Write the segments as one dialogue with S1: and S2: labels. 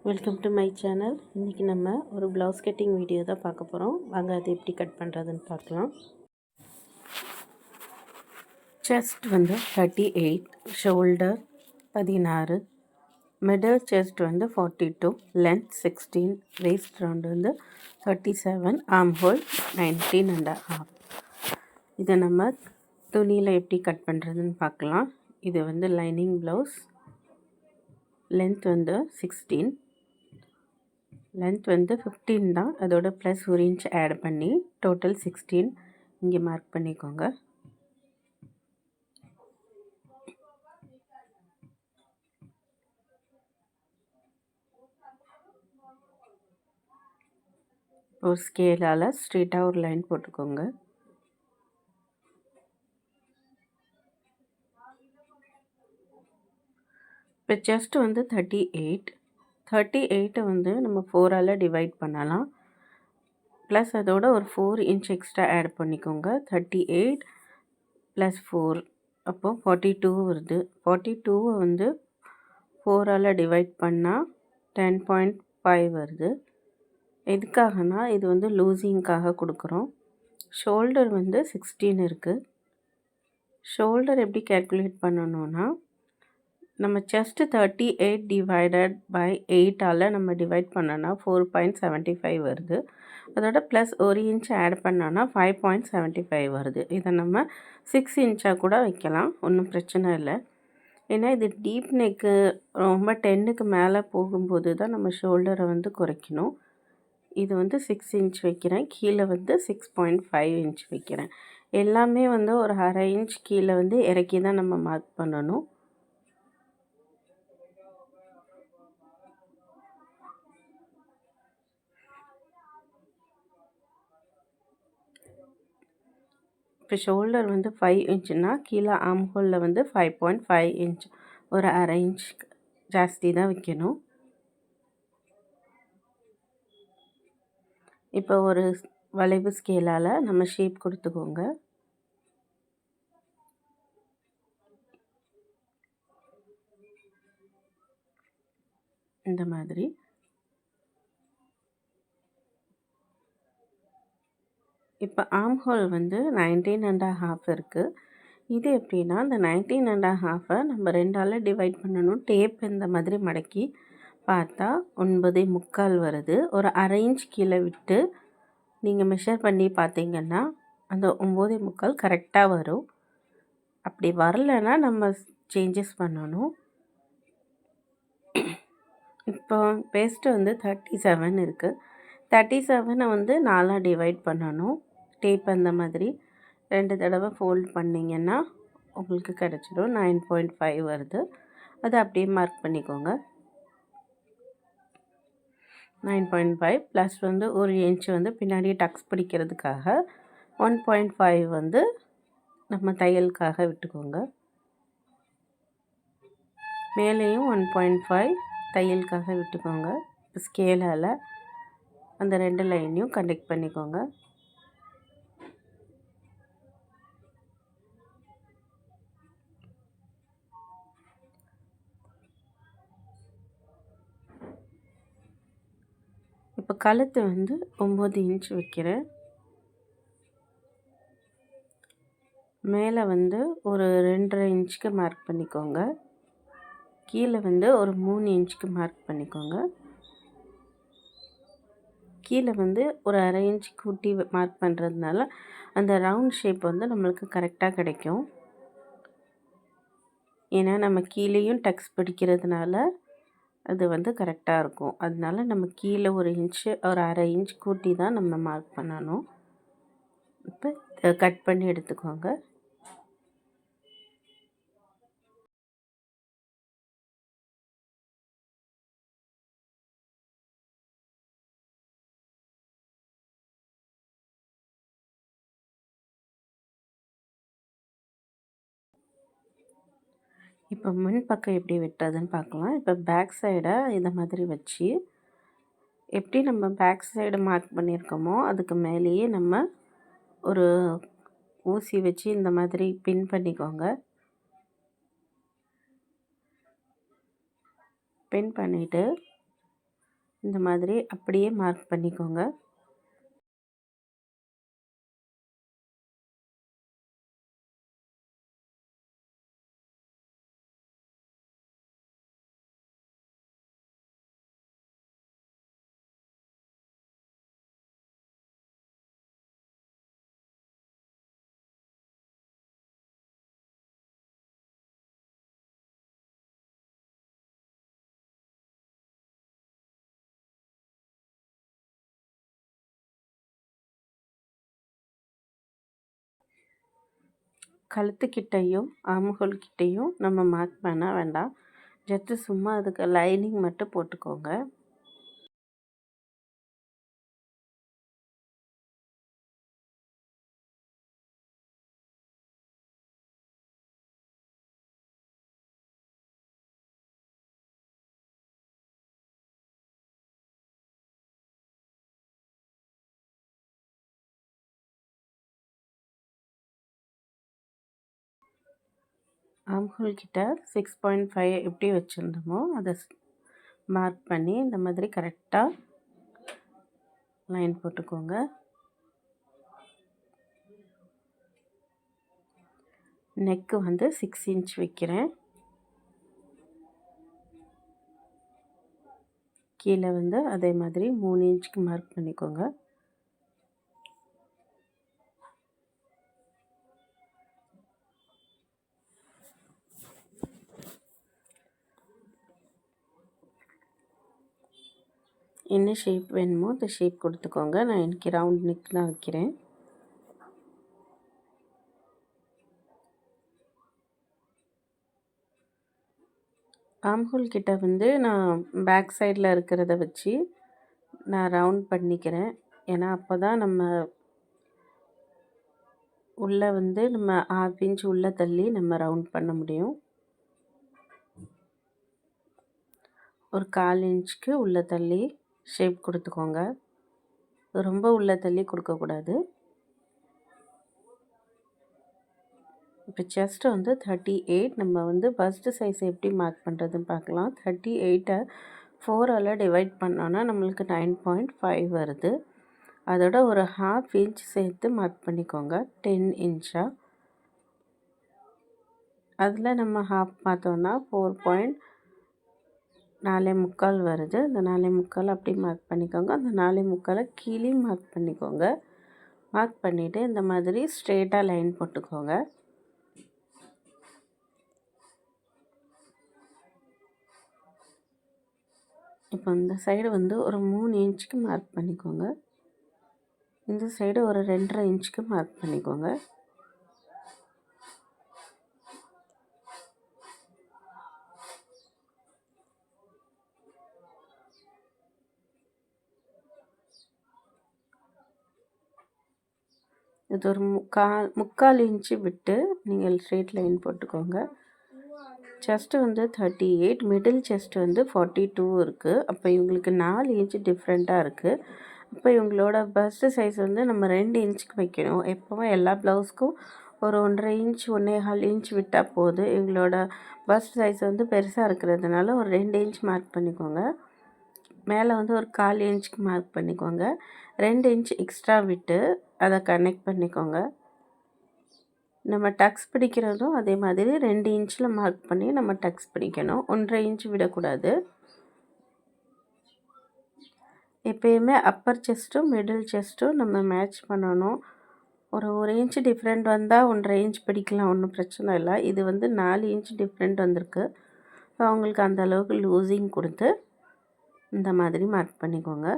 S1: Welcome to my channel. இன்றைக்கி நம்ம ஒரு ப்ளவுஸ் கட்டிங் வீடியோ தான் பார்க்க போகிறோம். வாங்க அது எப்படி கட் பண்ணுறதுன்னு பார்க்கலாம். செஸ்ட் வந்து 38, ஷோல்டர் 16, மிடில் செஸ்ட் வந்து 42, லென்த் 16, வேஸ்ட் ரவுண்ட் வந்து 37, ஆர்ம் ஹோல் 19.5. இதை நம்ம துணியில் எப்படி கட் பண்ணுறதுன்னு பார்க்கலாம். இது வந்து லைனிங் ப்ளவுஸ். லென்த் வந்து 16, லென்த் வந்து 15 தான். அதோட ப்ளஸ் 1 இன்ச் ஆட் பண்ணி டோட்டல் 16 இங்கே மார்க் பண்ணிக்கோங்க. ஒரு ஸ்கேலால் ஸ்ட்ரெயிட்டாக ஒரு லைன் போட்டுக்கோங்க. இப்போ செஸ்ட் வந்து 38 வந்து நம்ம 4ஆல் டிவைட் பண்ணலாம். ப்ளஸ் அதோட ஒரு 4 இன்ச் எக்ஸ்ட்ரா ஆட் பண்ணிக்கோங்க. 38 ப்ளஸ் 4 அப்போது 42 வருது. 42 வந்து 4ஆல் டிவைட் பண்ணால் 10.5 வருது. எதுக்காகனா இது வந்து லூசிங்காக கொடுக்குறோம். ஷோல்டர் வந்து 16 இருக்குது. ஷோல்டர் எப்படி கேல்குலேட் பண்ணணும்னா, நம்ம செஸ்ட்டு 38 டிவைடட் பை 8ஆல் நம்ம டிவைட் பண்ணோன்னா 4.75 வருது. அதோட ப்ளஸ் 1 இன்ச் ஆட் பண்ணோன்னா 5.75 வருது. இதை நம்ம 6 இன்ச்சாக கூட வைக்கலாம், ஒன்றும் பிரச்சனை இல்லை. ஏன்னா இது டீப் நெக்கு ரொம்ப 10க்கு மேலே போகும்போது தான் நம்ம ஷோல்டரை வந்து குறைக்கணும். இது வந்து 6 இன்ச் வைக்கிறேன். கீழே வந்து 6.5 இன்ச் வைக்கிறேன். எல்லாமே வந்து ஒரு அரை இன்ச் கீழே வந்து இறக்கி தான் நம்ம மார்க் பண்ணணும். இப்போ ஷோல்டர் வந்து 5 இன்ச்சுன்னா கீழே ஆர்ம் ஹோலில் வந்து 5.5 இன்ச், ஒரு அரை இன்ச் ஜாஸ்தி தான் வைக்கணும். இப்போ ஒரு வளைவு ஸ்கேலால் நம்ம ஷேப் கொடுத்துக்கோங்க. இந்த மாதிரி இப்போ ஆர்ம் ஹோல் வந்து 19.5 இருக்குது. இது எப்படின்னா, இந்த 19.5 நம்ம 2ஆல் டிவைட் பண்ணணும். டேப் இந்த மாதிரி மடக்கி பார்த்தா 9.25 வருது. ஒரு அரை இன்ச் கீழே விட்டு நீங்கள் மெஷர் பண்ணி பார்த்தீங்கன்னா அந்த 9.25 கரெக்டாக வரும். அப்படி வரலைன்னா நம்ம சேஞ்சஸ் பண்ணணும். இப்போ பேஸ்ட்டு வந்து 37 இருக்குது. 37 வந்து 4ஆக டிவைட் பண்ணணும். டேப் அந்த மாதிரி 2 தடவை ஃபோல்ட் பண்ணிங்கன்னா உங்களுக்கு கிடச்சிடும். 9.5 வருது. அதை அப்படியே மார்க் பண்ணிக்கோங்க. 9.5 ப்ளஸ் வந்து 1 இன்ச் வந்து பின்னாடி டக்ஸ் பிடிக்கிறதுக்காக 1.5 வந்து நம்ம தையலுக்காக விட்டுக்கோங்க. மேலேயும் 1.5 தையலுக்காக விட்டுக்கோங்க. ஸ்கேலால் அந்த 2 லைனையும் கனெக்ட் பண்ணிக்கோங்க. இப்போ கழுத்து வந்து 9 இன்ச் வைக்கிறேன். மேலே வந்து ஒரு 2.5 இன்ச்சுக்கு மார்க் பண்ணிக்கோங்க. கீழே வந்து ஒரு 3 இன்ச்சுக்கு மார்க் பண்ணிக்கோங்க. கீழே வந்து ஒரு அரை இன்ச் கூட்டி மார்க் பண்ணுறதுனால அந்த ரவுண்ட் ஷேப் வந்து நம்மளுக்கு கரெக்டாக கிடைக்கும். ஏன்னா நம்ம கீழேயும் டக்ஸ் பிடிக்கிறதுனால அது வந்து கரெக்டாக இருக்கும். அதனால நம்ம கீழே ஒரு இன்ச்சு ஒரு அரை இன்ச் கூட்டி தான் நம்ம மார்க் பண்ணணும். இப்போ கட் பண்ணி எடுத்துக்கோங்க. இப்போ முன் பக்கம் எப்படி வெட்டுறதுன்னு பார்க்கலாம். இப்போ பேக் சைடை இந்த மாதிரி வச்சு எப்படி நம்ம பேக் சைடு மார்க் பண்ணியிருக்கோமோ அதுக்கு மேலேயே நம்ம ஒரு ஊசி வச்சு இந்த மாதிரி பின் பண்ணிக்கோங்க. பின் பண்ணிவிட்டு இந்த மாதிரி அப்படியே மார்க் பண்ணிக்கோங்க. கழுத்துக்கிட்டையும் ஆம்ஹோல் கிட்டையும் நம்ம மார்க் பண்ண வேண்டாம். ஜஸ்ட்டு சும்மா அதுக்கு லைனிங் மட்டும் போட்டுக்கோங்க. ஆம்ஹோல் கிட்ட 6.5 எப்படி வச்சுருந்தோமோ அதை மார்க் பண்ணி இந்த மாதிரி கரெக்டாக லைன் போட்டுக்கோங்க. நெக்கு வந்து 6 இன்ச் வைக்கிறேன். கீழே வந்து அதே மாதிரி 3 இன்ச்சுக்கு மார்க் பண்ணிக்கோங்க. என்ன ஷேப் வேணுமோ அந்த ஷேப் கொடுத்துக்கோங்க. நான் இன்றைக்கி ரவுண்ட் நெக் தான் வைக்கிறேன். ஆம்ஹோல் கிட்ட வந்து நான் பேக் சைடில் இருக்கிறத வச்சு நான் ரவுண்ட் பண்ணிக்கிறேன். ஏன்னா அப்போ தான் நம்ம உள்ளே வந்து நம்ம 1/2 இன்ச் உள்ளே தள்ளி நம்ம ரவுண்ட் பண்ண முடியும். ஒரு 1/4 இன்ச்சுக்கு உள்ளே தள்ளி ஷேப் கொடுத்துக்கோங்க. ரொம்ப உள்ளே தள்ளி கொடுக்கக்கூடாது. இப்போ செஸ்ட் வந்து 38. நம்ம வந்து பஸ்ட்டு சைஸ் எப்படி மார்க் பண்ணுறதுன்னு பார்க்கலாம். 38 4ஆல் டிவைட் பண்ணோன்னா நம்மளுக்கு 9.5 வருது. அதோட ஒரு 1/2 இன்ச் சேர்த்து மார்க் பண்ணிக்கோங்க. 10 இன்ச்சா. அதில் நம்ம ஹாஃப் பார்த்தோன்னா 4.4 வருது. அந்த 4.4 அப்படி மார்க் பண்ணிக்கோங்க. அந்த 4.4 கீழே மார்க் பண்ணிக்கோங்க. மார்க் பண்ணிவிட்டு இந்த மாதிரி ஸ்ட்ரெயிட்டாக லைன் போட்டுக்கோங்க. இப்போ இந்த சைடு வந்து ஒரு 3 இன்ச்சுக்கு மார்க் பண்ணிக்கோங்க. இந்த சைடு ஒரு 2.5 இன்ச்சுக்கு மார்க் பண்ணிக்கோங்க. இது ஒரு 3/4 இன்ச்சு விட்டு நீங்கள் ஸ்ட்ரெயிட் லைன் போட்டுக்கோங்க. செஸ்ட்டு வந்து 38, மிடில் செஸ்ட் வந்து 42 இருக்குது. அப்போ இவங்களுக்கு 4 இன்ச்சு டிஃப்ரெண்ட்டாக இருக்குது. அப்போ இவங்களோட பஸ்ட்டு சைஸ் வந்து நம்ம 2 இன்ச்சுக்கு வைக்கணும். எப்போவும் எல்லா ப்ளவுஸ்க்கும் ஒரு 1.5 இன்ச் 1.25 இன்ச் விட்டால் போதும். இவங்களோட பஸ்ட் சைஸ் வந்து பெருசாக இருக்கிறதுனால ஒரு 2 இன்ச் மார்க் பண்ணிக்கோங்க. மேலே வந்து ஒரு 1/4 இன்ச்சுக்கு மார்க் பண்ணிக்கோங்க. 2 இன்ச் எக்ஸ்ட்ரா விட்டு அதை கனெக்ட் பண்ணிக்கோங்க. நம்ம டக்ஸ் பிடிக்கிறதும் அதே மாதிரி 2 இன்ச்சில் மார்க் பண்ணி நம்ம டக்ஸ் பிடிக்கணும். 1.5 இன்ச் விடக்கூடாது. எப்பயுமே அப்பர் செஸ்ட்டும் மிடில் செஸ்ட்டும் நம்ம மேட்ச் பண்ணணும். ஒரு 1 இன்ச் டிஃப்ரெண்ட் வந்தால் 1.5 இன்ச் பிடிக்கலாம், ஒன்றும் பிரச்சனை இல்லை. இது வந்து 4 இன்ச் டிஃப்ரெண்ட் வந்திருக்கு. அவங்களுக்கு அந்த அளவுக்கு லூசிங் கொடுத்து இந்த மாதிரி மார்க் பண்ணிக்கோங்க.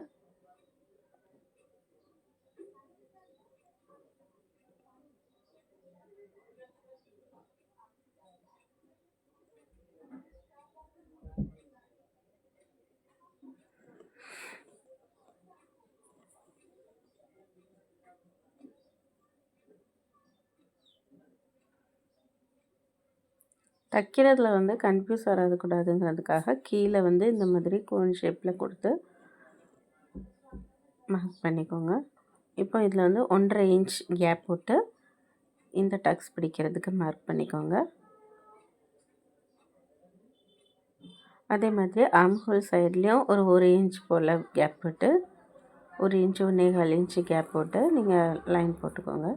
S1: தைக்கிறதுல வந்து கன்ஃபியூஸ் வரக்கூடாதுங்கிறதுக்காக கீழே வந்து இந்த மாதிரி கோன் ஷேப்பில் கொடுத்து மார்க் பண்ணிக்கோங்க. இப்போ இதில் வந்து 1.5 இன்ச் கேப் போட்டு இந்த டக்ஸ் பிடிக்கிறதுக்கு மார்க் பண்ணிக்கோங்க. அதே மாதிரி ஆர்ம் ஹோல் சைட்லேயும் ஒரு இன்ச் போல் கேப் விட்டு 1 இன்ச் 1.25 இன்ச்சு கேப் போட்டு நீங்கள் லைன் போட்டுக்கோங்க.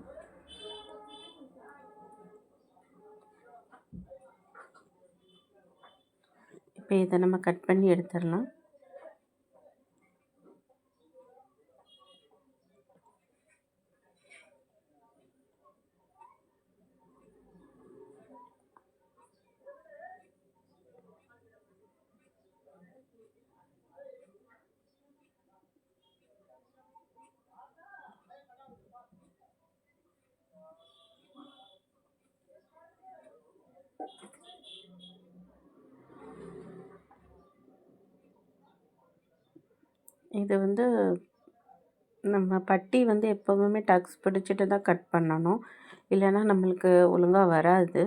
S1: இப்போ இதை நம்ம கட் பண்ணி எடுத்துடலாம். இது நம்ம பட்டி எப்போவுமே டக்ஸ் பிடிச்சிட்டு தான் கட் பண்ணணும். இல்லைன்னா நம்மளுக்கு ஒழுங்காக வராது,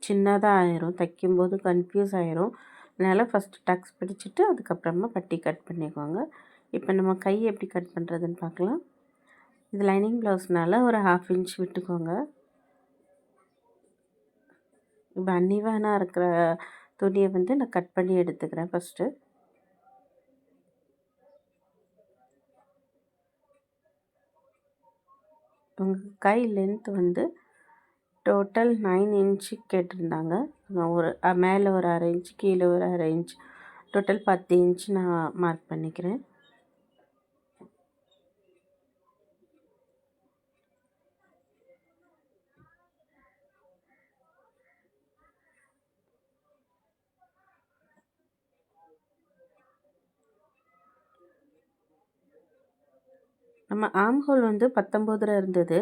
S1: சின்னதாக ஆயிரும், தைக்கும்போது கன்ஃப்யூஸ் ஆயிரும். அதனால் ஃபஸ்ட்டு டக்ஸ் பிடிச்சிட்டு அதுக்கப்புறமா பட்டி கட் பண்ணிக்கோங்க. இப்போ நம்ம கை எப்படி கட் பண்ணுறதுன்னு பார்க்கலாம். இது லைனிங் ப்ளவுஸ்னால ஒரு 1/2 இன்ச் விட்டுக்கோங்க. இப்போ அன்னிவனாக இருக்கிற துணியை நான் கட் பண்ணி எடுத்துக்கிறேன் ஃபஸ்ட்டு. உங்கள் கை லென்த் டோட்டல் 9 இன்ச்சு கேட்டிருந்தாங்க. நான் மேலே ஒரு 1/2 இன்ச், கீழே ஒரு 1/2 இன்ச், டோட்டல் 10 இன்ச் நான் மார்க் பண்ணிக்கிறேன். நம்ம ஆர்ம் ஹோல் 19 இருந்தது,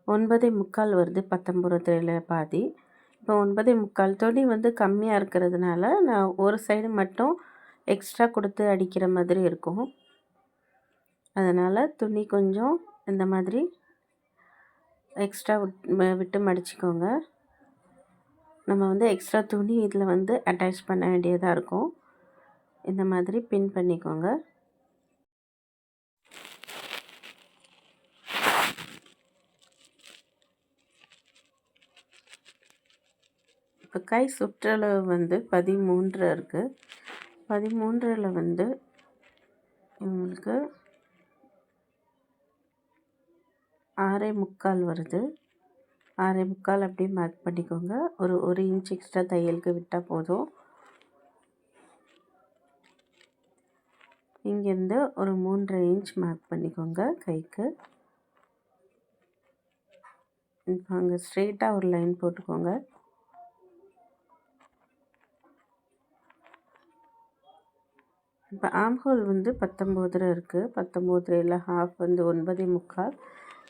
S1: 9.25 வருது. 19 பாதி. இப்போ 9.25 துணி கம்மியாக இருக்கிறதுனால நான் ஒரு சைடு மட்டும் எக்ஸ்ட்ரா கொடுத்து அடிக்கிற மாதிரி இருக்கும். அதனால் துணி கொஞ்சம் இந்த மாதிரி எக்ஸ்ட்ரா விட்டு மடிச்சுக்கோங்க. நம்ம எக்ஸ்ட்ரா துணி இதில் அட்டாச் பண்ண வேண்டியதாக இருக்கும். இந்த மாதிரி பின் பண்ணிக்கோங்க. இப்போ கை சுற்றளவு 13 இருக்குது. 13ல் உங்களுக்கு 6.25 வருது. 6.25 அப்படியே மார்க் பண்ணிக்கோங்க. ஒரு இன்ச் எக்ஸ்ட்ரா தையலுக்கு விட்டால் போதும். இங்கேருந்து ஒரு 3.5 இன்ச் மார்க் பண்ணிக்கோங்க கைக்கு. இப்போ அங்கே ஸ்ட்ரெயிட்டாக ஒரு லைன் போட்டுக்கோங்க. இப்போ ஆர்ம் ஹோல் 19 இருக்குது. 19ல் ஹாஃப் 9.25.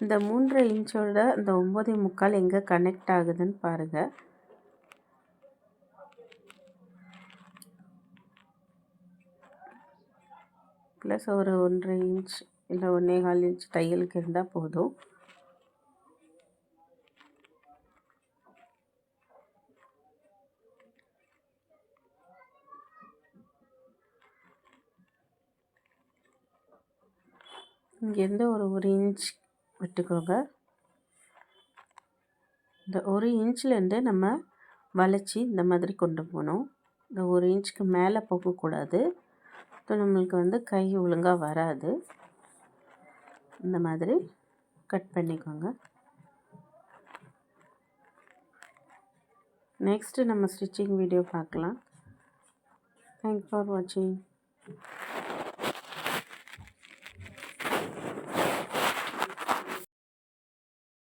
S1: இந்த 3.5 இன்ச்சோட இந்த 9.25 எங்கே கனெக்ட் ஆகுதுன்னு பாருங்கள். ப்ளஸ் ஒரு 1.5 இன்ச் இல்லை 1.25 இன்ச் தையலுக்கு இருந்தால் போதும். இங்கேருந்து ஒரு இன்ச் விட்டுக்கோங்க. இந்த 1 இன்ச்லேருந்து நம்ம வளைச்சி இந்த மாதிரி கொண்டு போகணும். இந்த 1 இன்ச்சுக்கு மேலே போகக்கூடாது. இப்போ நம்மளுக்கு கை ஒழுங்காக வராது. இந்த மாதிரி கட் பண்ணிக்கோங்க. நெக்ஸ்ட்டு நம்ம ஸ்டிச்சிங் வீடியோ பார்க்கலாம். தேங்க்ஸ் ஃபார் வாட்சிங்.